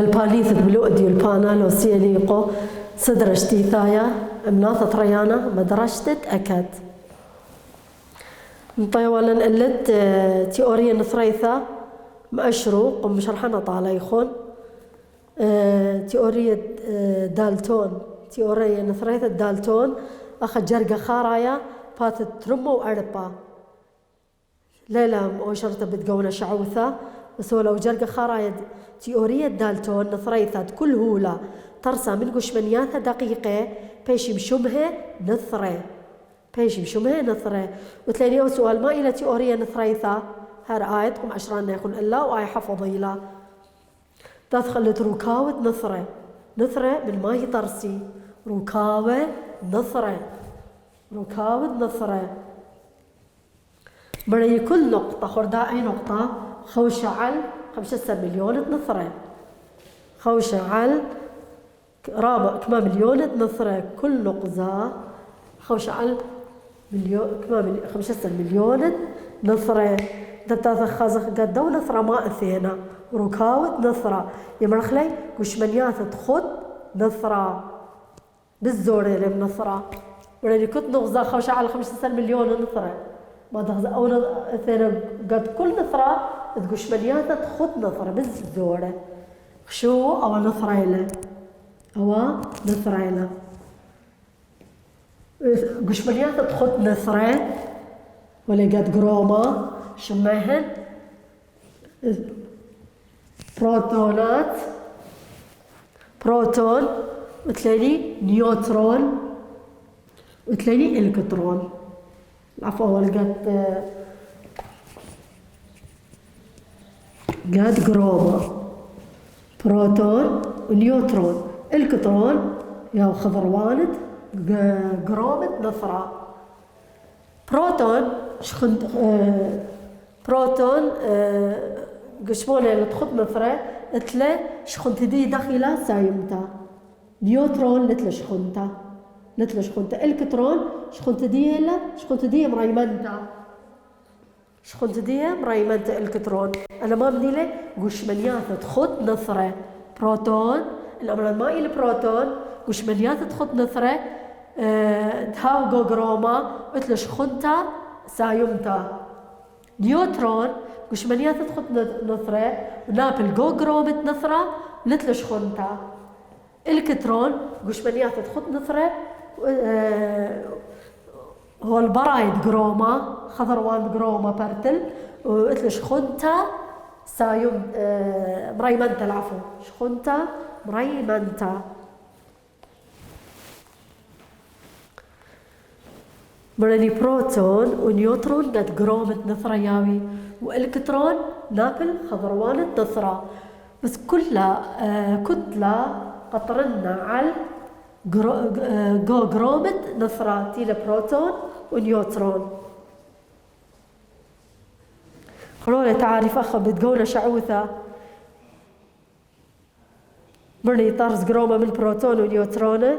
بالبانيث بلؤدي البانالو سيليقو صدرشتي ثايا مناثة ريانا مدرشتت أكد طيوالا قلت تيوريا نثريثة مأشروق ومشرحنا طاليخون تيوريا دالتون تيوريا نثريثة دالتون أخذ جرقة خارايا فاتت ترمو وأربا ليلة وشرطة بتقونا شعوثة بس ولو جرقة خارايا تيوريا دالتون نثريثة كل هولا ترسى من قشمنياتها دقيقة بيش مشمها نثري بيش مشمها نثري وتلاقي أو سؤال ما إلى تيوريا نثريثة هر آية قم عشران يكون إلا وآية حفظي لا تدخلت ركاوة نثري نثري من ما هي ترسي ركاوة نثري ركاوة نثري بري كل نقطة خرداء أي نقطة خوشعل 5 مليون نثري خوشعل رابع كما مليون نثري كل نقطة خوشعل مليون كما 5 مليون نثري دتاث خازخ قد نثرة ما أثينا ركاوة نثرة يمرخلي وشمنيات تخد نثرة بالزورة لم نثرة ولاني كنت نغزى خوشعل 5 مليون نثرة ما تغزى أو أثينا قد كل نثرة تقول شمنيات تخد نثرة بالزورة شو أو نثريلة أو نثريلة قشمنيات تخد نثرة ولا قد قرومة شمهن بروتونات بروتون وتلاقي نيوترون وتلاقي الكترون العفو أول قد قرومة بروتون ونيوترون الكترون يا خضروانت قرومة نثرة بروتون شخنت بروتون قشمونة اللي تخط نثرة اتلا شخنت دي داخلة سايمتا نيوترون لتلا شخنتا لتلا شخنتا الكترون شخنت دي مريمنتا شخنت دي مريمنتا الكترون انا ما بدي له قشمنيات تخط نثرة بروتون الامر المائي البروتون قشمنيات تخط نثرة تهاو جوجروما اتلا شخنتا سايمتا نيوترون قشمنيات تخط نثرة ونابل جوجرومة نثرة لتلا شخنتا الكترون قشمنيات تخط نثرة هو البرايد جروما خضروان جروما برتل واتلا شخنتا سايم مريمنتا العفو شخنتا مريمنتا مرني بروتون ونيوترون قد جرومة نثرة ياوي والكترون نابل خضروانة نثرة بس كلها كتلة قطرنا على جرومة نثرة تيلا بروتون ونيوترون خلونا تعرف أخا بتقونا شعوثة مرني طرز جرومة من بروتون ونيوترون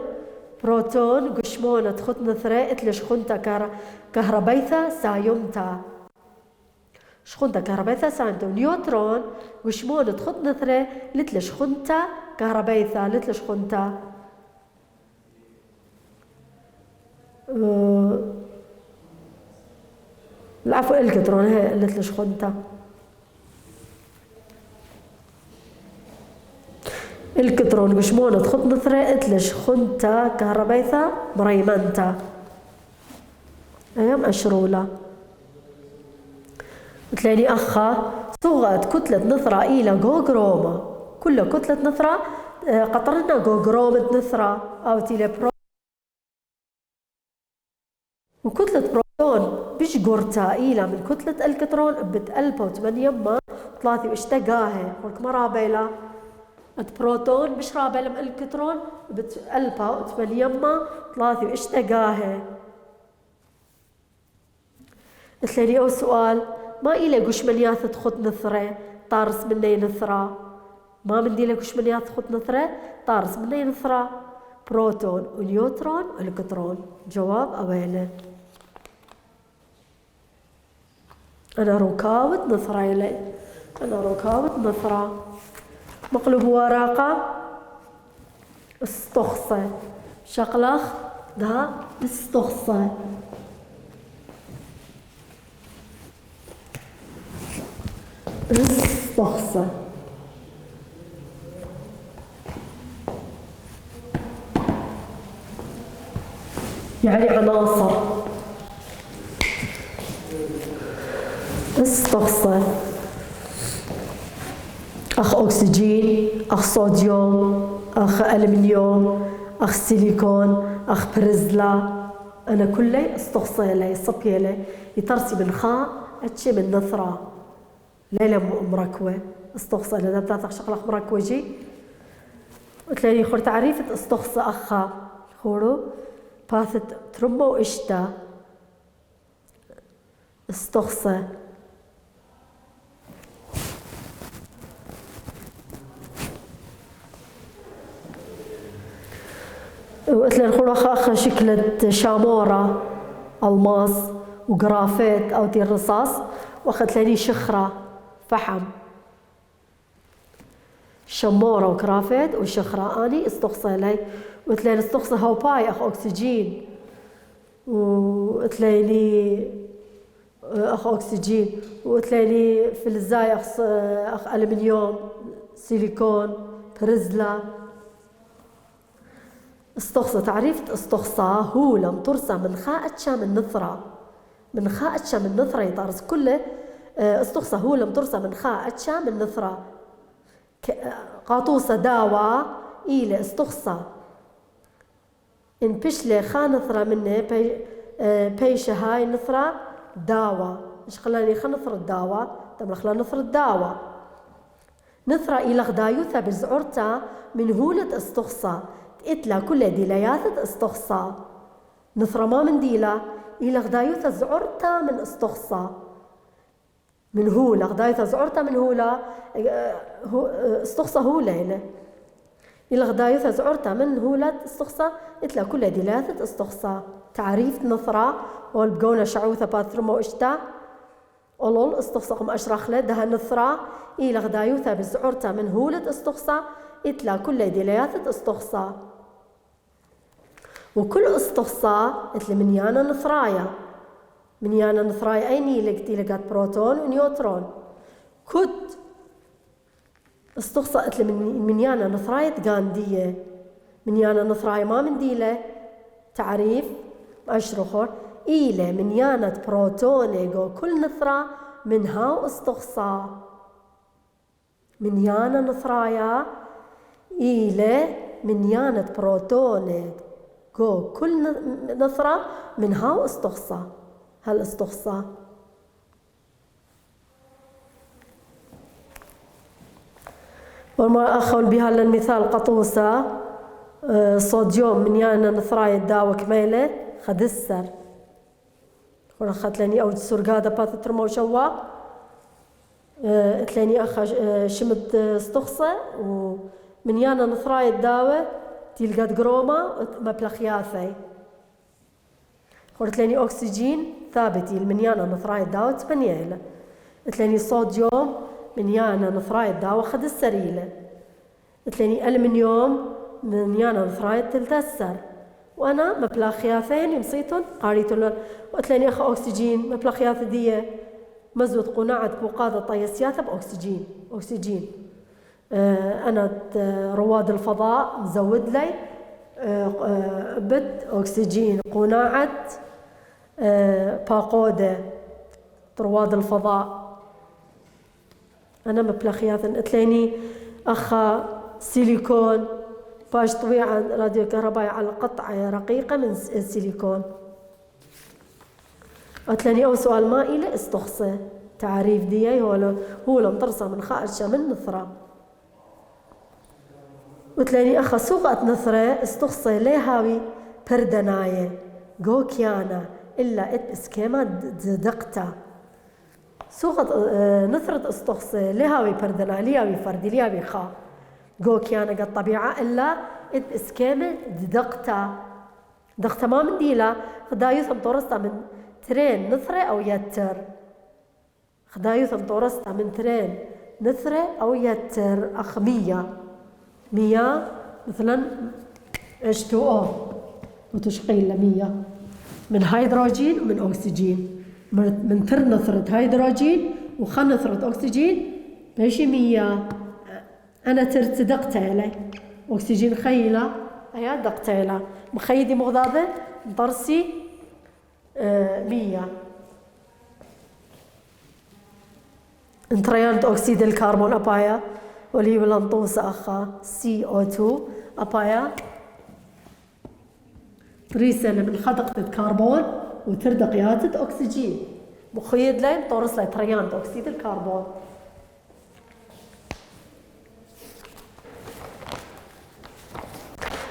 بروتون قشمونة تخط نثرة اتلا شخنتا كهربيثة سايمتا شخنتا كهربيثة سايمتا ونيوترون قشمونة تخط نثرة لتلا شخنتا كهربيثة لتلا شخنتا العفو الكترون هي لتلا شخنتا الكترون قشمونة تخط نثرة اتلش خنتا كهربيثة مريمنتا ايام اشرولة تلاقي اخا صغت كتلة نثرة الى جوجروما كل كتلة نثرة قطرنا جوجرومة نثرة او تيلي برو وكتلة بروتون بيش قرتا الى من كتلة الكترون بتقلبه 8 ما 3 واشتقاها ولك مرابيلا بروتون بش رابع لما الكترون بتقلبها وتمل يما 3 واشتقاها تلاقي أو سؤال ما إلي قشمنيات تخط نثرة طارس مني نثرة ما مندي لك قشمنيات تخط نثرة طارس مني نثرة بروتون ونيوترون والكترون جواب أويله أنا ركاوة نثرة إلي أنا ركاوة نثرة مقلوب ورقة استخصى شقلخ ده استخصى استخصى يعني عناصر استخصى أخ أكسجين، أخ صوديوم، أخ ألمنيوم، أخ سيليكون، أخ برزلا. أنا كلي استخصى لي صبي لي يترسي من خاء أتشي من نثرة ليلة مركوة استخصى لنا ثلاثة شغلة مركوة جي وتلاقي خور تعريفة استخصى أخا خورو باثت ترمو وإشتا استخصى وإثل نقول أخ شكلة شامورة ألماس وجرافيت أو دي الرصاص وأخذت لي شخرة فحم شمورة وجرافيت وشخرة أني استخصى لي وإثل استخصى هوباي أخ أكسجين وإثل لي أخ أكسجين وإثل لي فلزاي أخ ألمنيوم سيليكون برزلا. استخصى تعريف استخصى هو لم ترسى من خاء أتشام النثرة من خاء أتشام النثرة يطارس كله استخصى هو لم ترسى من خاء أتشام النثرة قاطوسة داوى إلى استخصى إن بشلي خا نثرة منه بيش هاي نثرة داوى إيش خلاني خا نثرة داوى تم خلا نثرة داوى نثرة إلى غدايوثا بزعرتا من هولة استخصى إتلا كل ديليات استخصى نثرة ما من ديلا إلى غدايوثا زعرتا من استخصى من هولة غدايوثا زعرتا من هولة استخصى هولة إلى غدايوثا زعرتا من هولة استخصى إتلا كل ديليات استخصى تعريف نثرة والبقونا شعوثة باثرمو إشتا أولول استخصى قم أشرح له ده نثرة إلى غدايوثا بزعرتا من هولة استخصى إتلا كل ديليات استخصى وكل استخصى إتلا منيانا نثرايا منيانا نثرايا أي نيلك لقات بروتون ونيوترون كت استخصى إتلا منيانا نثرايا تقاندية منيانا نثرايا ما من ديلة تعريف أشرخور إلى منيانا بروتونيغو كل نثرة منها استخصى منيانا نثرايا إلى منيانة بروتونيغ جو كل نثرة منها استخصى هل استخصى وما أخون بها للمثال قطوسة صوديوم منيانا نثرايا داوة كميلة خدسر ورخت لاني أو سرقادة باث ترمو شوا تلاني أخا شمت استخصى ومن يانا نثراي الداوة تلقات قروما مبلخياثي قلت لاني أكسجين ثابتي من يانا نثراي الداوة تبنياله تلاني صوديوم من يانا نثراي الداوة خد السريلة تلاني ألمنيوم من يانا نثراي تلتسر وأنا مبلخياثين يمصيتن قاريتن وتلاني أخا أكسجين مبلخياث دي مزود قناعة بوقادة طيسياتها بأكسجين أكسجين أنا رواد الفضاء مزود لي بد أكسجين قناعة باقودة رواد الفضاء أنا مبلخياث أتلاني أخا سيليكون باش طبيعة راديو كهربائي على قطعة رقيقة من السيليكون أتلاني أو سؤال ما إلى استخصى تعريف دي هو لمطرسة من خارجة من نثرة وتلاني أخا سوقة نثرة استخصى ليهاوي بردناية جو كيانا إلا إت إسكيما دقتا سوقة نثرة استخصى ليهاوي بردنا ليهاوي فردي ليهاوي خا جو كيانا قد طبيعة إلا إت إسكيما دقتا ما من ديلا خدايوث مطرسة من ترين نثرة أو يتر خدايوث مطرسة من ترين نثرة أو يتر أخ 100 مثلا H2O وتشقيل 100 من هيدروجين ومن أكسجين من تر نثرة هيدروجين وخن نثرة أكسجين بيشي 100 أنا ترت دقتيلة أكسجين خيلة أيا دقتيلة مخيدي مغضاضة برسي 100 انتريانت أكسيد الكربون أبايا واللي بلنطوس أخا CO2 أبايا ريسل من خدقة الكربون وتردقيات أكسجين مخيد لين طورس لي تريانت أكسيد الكربون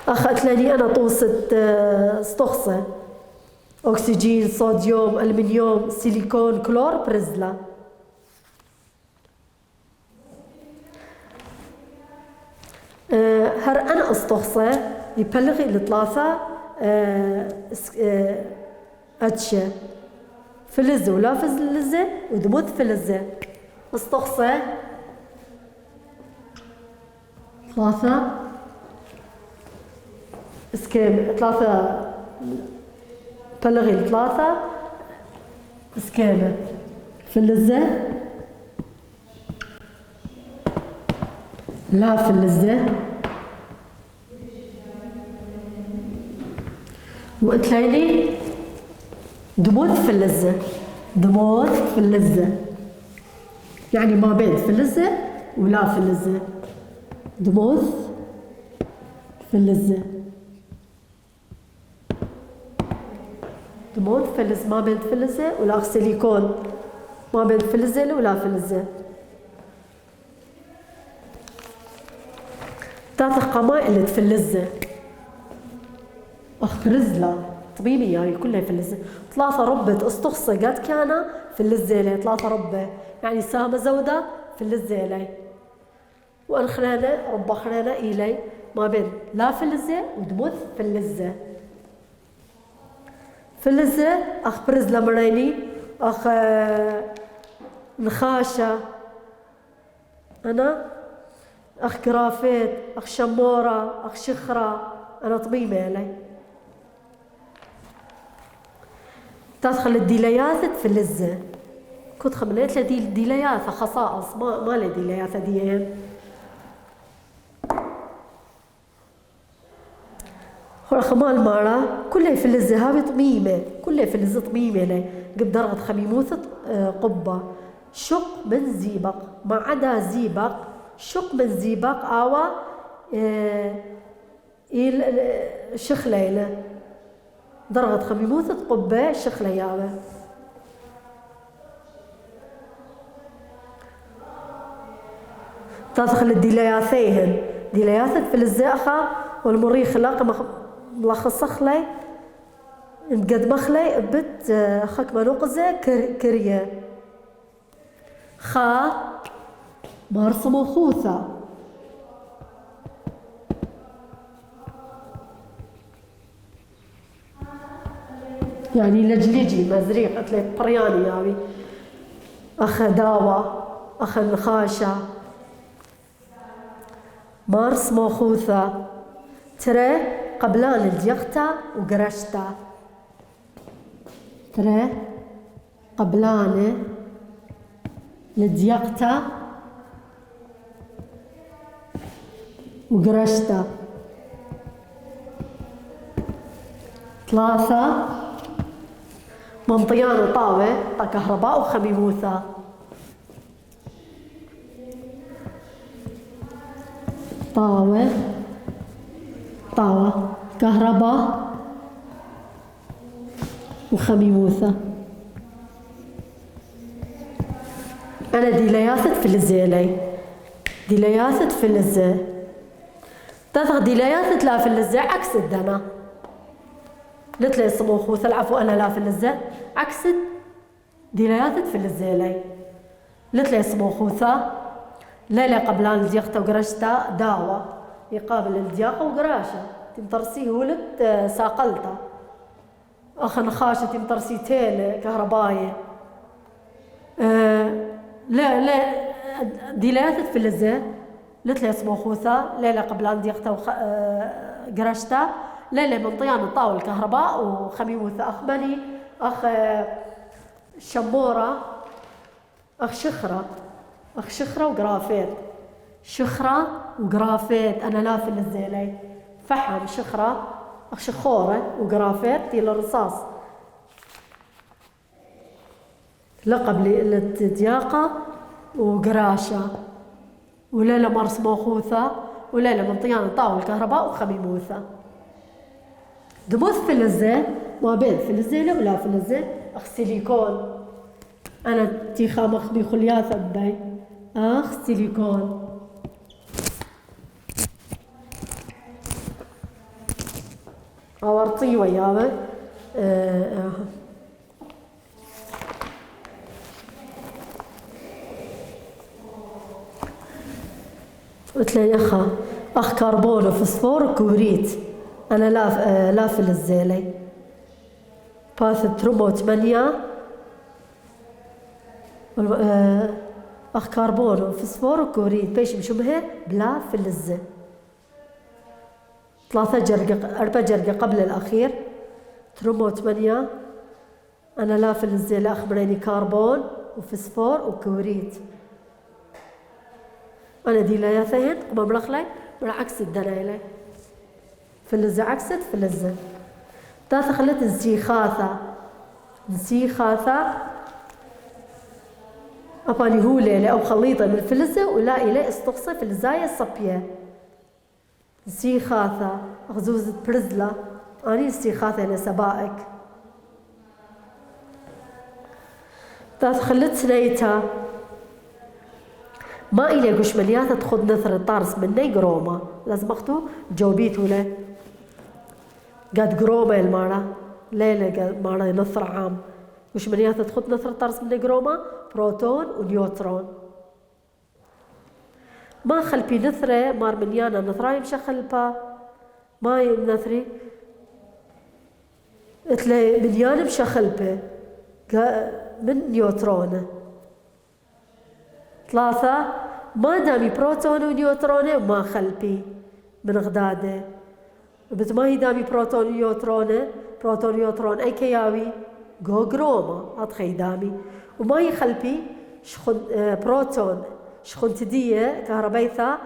أخذت لني أنا طوسة استخصة أكسجين صوديوم ألمنيوم سيليكون كلور برزلة هر أنا استخصة يبلغي الثلاثة أتشة فلزة ولا فلزة ودموت فلزة استخصة ثلاثة اسكيم ثلاثة بلغي الثلاثة اسكيمة فلزة لا فلزة وقتليني دموت فلزة دموت فلزة يعني ما بين فلزة ولا فلزة دموت فلزة دموت فلز ما بين فلزة ولا سيليكون ما بين فلزة ولا فلزة تاتا قمائل تفلزة رزلة طبيبي يعني كلها فلزة ثلاثة ربة استخصة قد كان فلزة لي ثلاثة ربة يعني سامة زودة فلزة لي وأن خلانة ربة خلانة إلي ما بين لا فلزة ودموث فلزة فلزة أخ برزلة مريني أخ نخاشة أنا أخ كرافيت أخ شمورة أخ شخرة أنا طبيبة لي تدخل الديليات فلزة كنت خملت لدي ديليات خصائص ما لي ديليات ديان خمال مارا كلها فلزة هاوي طميمة كلها فلزة طميمة لي قد درغت خميموثة قبة شق من زيبق ما عدا زيبق شق من زيبق آوا شخليلة درغت خميموثة قبة شخلياوة تدخل الديلياثيهن ديلياثة فلزة أخا والمريخ لاقى ملخص خلي قد مخلي بت خك منوقزة كريه خا مرسم خوثة يعني لجلجي مزريق قتلي برياني يعني أخ داوة أخ نخاشة مارس موخوثة ترى قبلان الديقتا وقرشتا ترى قبلان الديقتا وقرشتا ثلاثة منطيان وطاوة كهرباء وخميموثة طاوة كهرباء وخميموثة أنا ديلياثة فلزة لي ديلياثة فلزة تاخذ ديلياثة لا فلزة عكس الدنا لتلي صموخوثة العفو أنا لا فلزة عكس ديلياثة فلزة لي لتلي صموخوثة ليلة قبلان الدياقة وقرشتا داوة يقابل الدياقة وقراشة تمترسيه ولد ساقلتا أخ نخاشة تمترسي تيلة كهرباية لا ديلات تفلزة لتلي سموخوثة ليلة قبل أن ديقتا قرشتا ليلة من طيان الطاول الكهرباء وخميموثة أخبني أخ شمورة أخ شخرة وقرافيت شخرة وقرافيت أنا لا فلزة لي فحم شخرة أخ شخورة وقرافيت تيل الرصاص لقب للتدياقة وقراشة وليلة مرس موخوثة وليلة من طيان طاول الكهرباء وخميموثة دموث فلزة ما بين فلزة ولا فلزة أخ سيليكون أنا تيخا مخبي خلياثة بي أخ سيليكون أورطي ويابا قلت له يا أخ كربون وفسفور وكوريت أنا لا فلزة لي باث ترومو 8 أخ كربون وفسفور وكوريت بيش مشبهة بلا فلزة 4 جرقة قبل الأخير ترومو 8 أنا لا فلزة لا أخبريني كربون وفسفور وكوريت أنا دي لا يثين قم بلخلي بالعكس الدنايلي فلزة عكست فلزة تاث خلت نسيخاثة أباني هو ليلة أو خليطة من الفلزة ولا إلي استقصى فلزاية الصبية نسيخاثة أخزوزة برزلة أني نسيخاثة لسبائك تاث خلت سنيتها ما إلي قشمليات تخذ نثر الطارس مني قرومة لازم أخذه جوبيت ولا قد قرومة المارة ليلة قد مارة نثر عام قشمليات تخذ نثر الطارس مني قرومة بروتون ونيوترون ما خلبي نثرة مار منيانا نثراي مشخلبا ما ينثري اتلي منيانا مشخلبة من نيوترون 3 ما دامي بروتون ونيوترون وما خلبي من غداده بس ما هي دامي بروتون ونيوترون اي كياوي جو جروما هاد دامي وما يخلبي شخن بروتون شخن تدية كهربيثا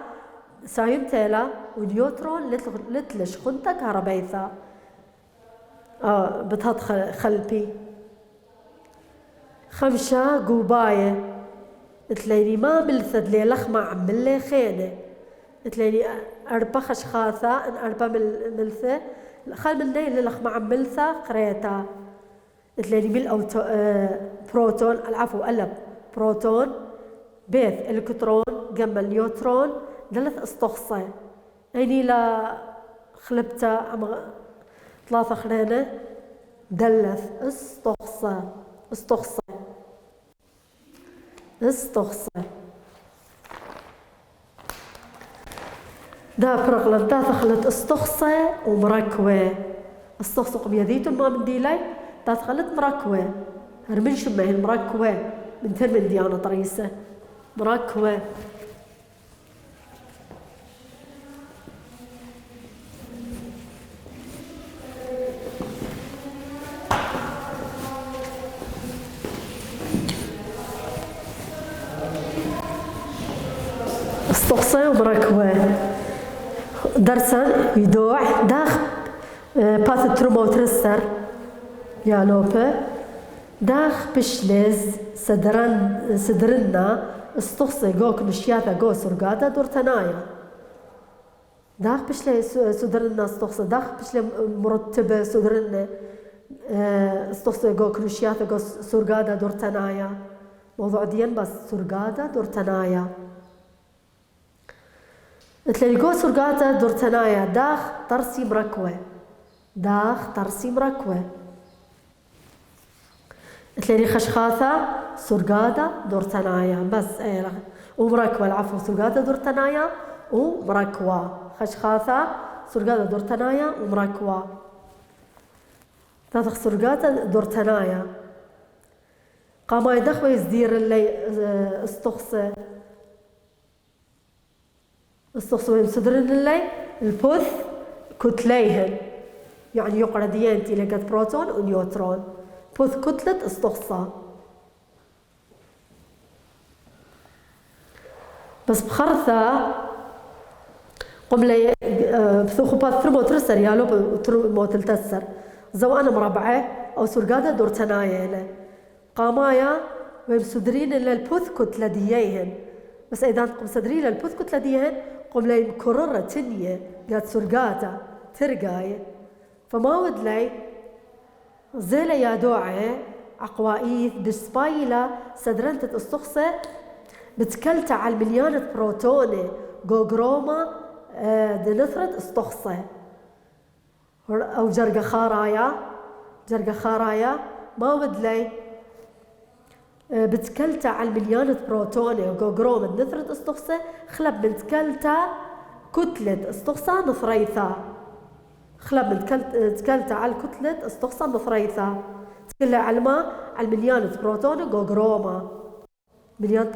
سايم تيلا ونيوترون لتل شخنتا كهربيثا بتهد خلبي 5 قوباية تليني ما ملثد لي لخمة عملي خينة تليني أربا خشخاثة إن أربا ملثة خل من لي لخمة عملثة قريتا تليني مل بروتون العفو قلب بروتون بيث الكترون جنب النيوترون دلث استخصى يعني لا خلبتا 3 خلينة دلث استخصى دا برغلت دا ثخلت استخصى ومركوة استخصق بيديتم ما من ديلاي دا ثخلت مركوة هرمن شمه المركوة من ترمن ديانة طريسة مركوة استقصى ومركوة درسا يدوع داخ باث ترومو ترسر يا لوبة داخ بشلز صدرنا استقصى جوك مشياتا جو سرقاتا دورتنايا داخ بشلي صدرنا استقصى داخ بشلي مرتبة صدرنا استقصى جوك مشياتا جو سرقاتا دورتنايا موضوع ديان بس سرقاتا دورتنايا تلاقي سرقاتا دورتنايا داخ طرسي مركوة تلاقي خشخاثة سرقاتا دورتنايا بس ومركوة العفو سرقاتا دورتنايا ومركوة خشخاثة سرقاتا دورتنايا ومركوة تاخ سرقاتا دورتنايا قاما يدخوي يزدير اللي استخصى استخصى وين سدرن اللي البوث كتليهن يعني يقرديين تيلقت بروتون ونيوترون بوث كتلة استخصى بس بخرثة قبل بثوخبات ثرمو ترسر يالو بثرمو تلتسر زوانا مربعة أو سرقادة دور تنايا قامايا ويمسدرين إلا البوث كتلة دييهن بس إذا قم سدرين البوث كتلة دييهن قم لي مكررة تنية قاد سرقادة ترقاي فما ودلي زيلا يا دوعي عقوائيث بسبايلة سدرنت استخصى بتكلت على المليانة بروتوني جوجروما دنثرة استخصى أو جرقة خارايا ما ودلي بتكلتا على المليانة بروتوني وجوجروما دنثرة استخصى خلب بتكلتا كتلة استخصى نثريثا خلب بتكلتا على كتلة استخصى نثريثا تكلها على الماء على المليانة بروتوني جوجروما مليان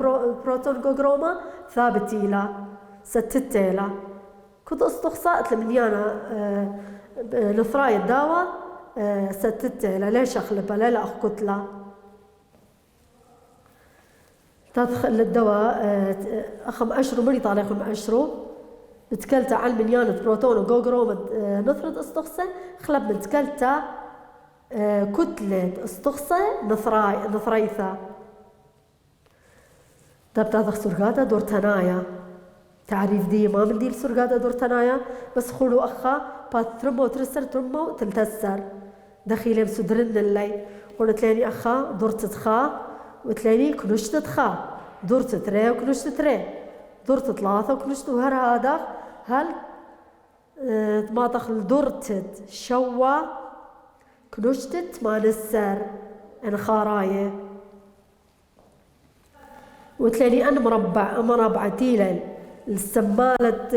بروتون جوجروما ثابتيلا ستتيلا كنت استخصاء مليانة نثراي الدواء ستتيلا ليش اخلبها لا اخ كتلة تدخل الدواء اخم اشرو مري طالع اخم اشرو بتكلتا عن مليانة بروتون وجوجروما نثرة استخصاء خلب بتكلتا كتلة استخصاء نثريثا تبتاذخ سرقادة دور تنايا تعريف دي ما من دي سرقادة دور تنايا بس خلو أخا بات ترمو تلتسر دخيلي مسدرن اللي قلت لاني أخا دورت تخا وتلاني كنشت تخا دورت تري وكنشت تري دورت ثلاثة وكنشت وهر هذا هل ما دخل دورت شوا كنشتت ما نسر أنا خاراية وتلاقي أنا مربع تيلة السمالة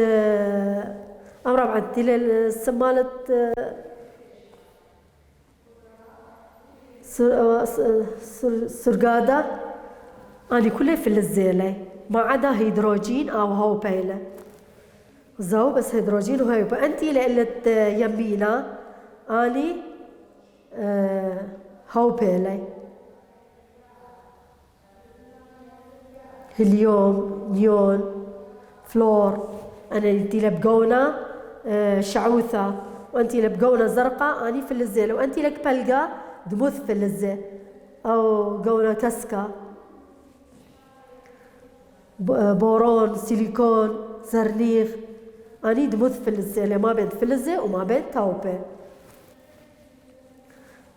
مربع تيلة السمالة سرقادة أنا كلها في الزيلة ما عدا هيدروجين أو هوبيلة زو بس هيدروجين وهيوبا أنتي لقلت يمينا أني هوبيلة هليوم نيون فلور أنا أنتي لبقونة شعوثة وأنتي لبقونة زرقاء أني في الزيلة وأنتي لك بلقى دموث في الزي أو قونة كسكة بورون سيليكون زرنيخ أني دموث في الزي ما بين فلزة وما بين تاوبة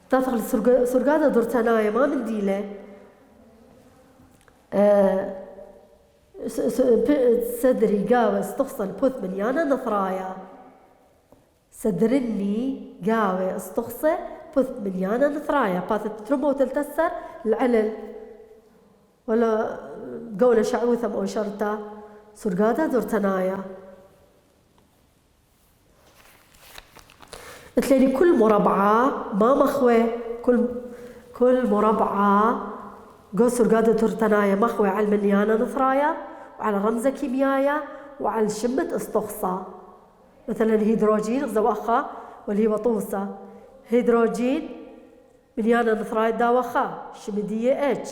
تدخل سرقادة دورتنايا ما من ديلة صدري قاوة استخصى البوث مليانة نثرايا صدرني قاوة استخصى بوث مليانة نثرايا باثت ترمو تلتسر العلل ولا قولة شعوثة أو شرطة سرقادة دورتنايا تلاقي كل مربعة ما مخوة كل مربعة جو سرقادة دورتنايا مخوة على المليانة نثرايا وعلى رمزة كيميائية وعلى شمة استخصى مثلا هيدروجين زواخا واللي هو طوسة هيدروجين مليانة نثرايا داوخا شمدية اتش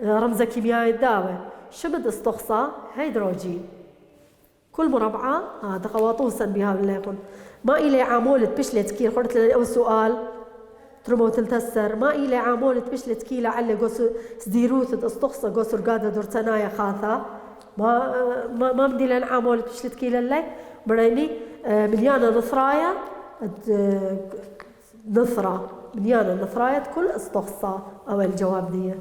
رمزة كيميائية الداوة شمد استخصى هيدروجين كل مربعة هذا قواطوسا بها ليكن ما إلي عامولة بشلت كيل قلت لي أول سؤال ترمو تلتسر ما إلي عامولة بشلت كيل على قوس سديروث استخصى قوس رقادة دورتنايا خاثة ما بدي لان عامولة بشلت كيل اللي بريني مليانة نثرايا نثرة مليانة نثرايا كل استخصى أو الجواب دي